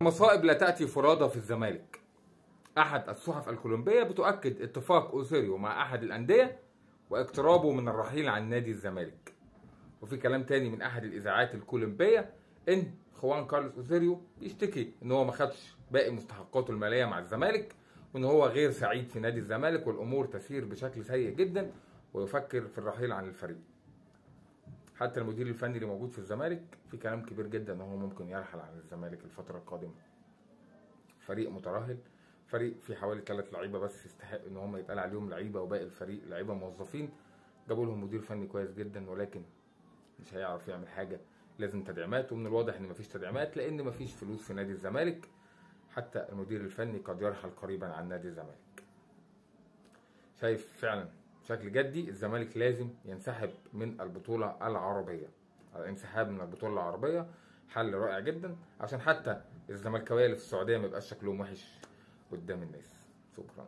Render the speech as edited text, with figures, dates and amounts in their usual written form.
مصائب لا تأتي فرادى في الزمالك. أحد الصحف الكولومبية بتؤكد اتفاق أوسيريو مع أحد الأندية واقترابه من الرحيل عن نادي الزمالك. وفي كلام تاني من أحد الإذاعات الكولومبية إن خوان كارلوس أوسيريو بيشتكي إن هو ما خدش باقي مستحقاته المالية مع الزمالك، وإن هو غير سعيد في نادي الزمالك والأمور تسير بشكل سيء جدا، ويفكر في الرحيل عن الفريق. حتى المدير الفني اللي موجود في الزمالك في كلام كبير جدا ان هو ممكن يرحل عن الزمالك الفتره القادمه. فريق مترهل، فريق فيه حوالي 3 لعيبه بس يستحق ان هم يتقال عليهم لعيبه، وباقي الفريق لعيبه موظفين. جابوا لهم مدير فني كويس جدا ولكن مش هيعرف يعمل حاجه، لازم تدعيمات، ومن الواضح ان مفيش تدعيمات لان مفيش فلوس في نادي الزمالك. حتى المدير الفني قد يرحل قريبا عن نادي الزمالك. شايف فعلا بشكل جدي الزمالك لازم ينسحب من البطولة العربية. الانسحاب من البطولة العربية حل رائع جدا عشان حتى الزملكاويه اللي في السعودية ما يبقاش شكلهم وحش قدام الناس. شكرا.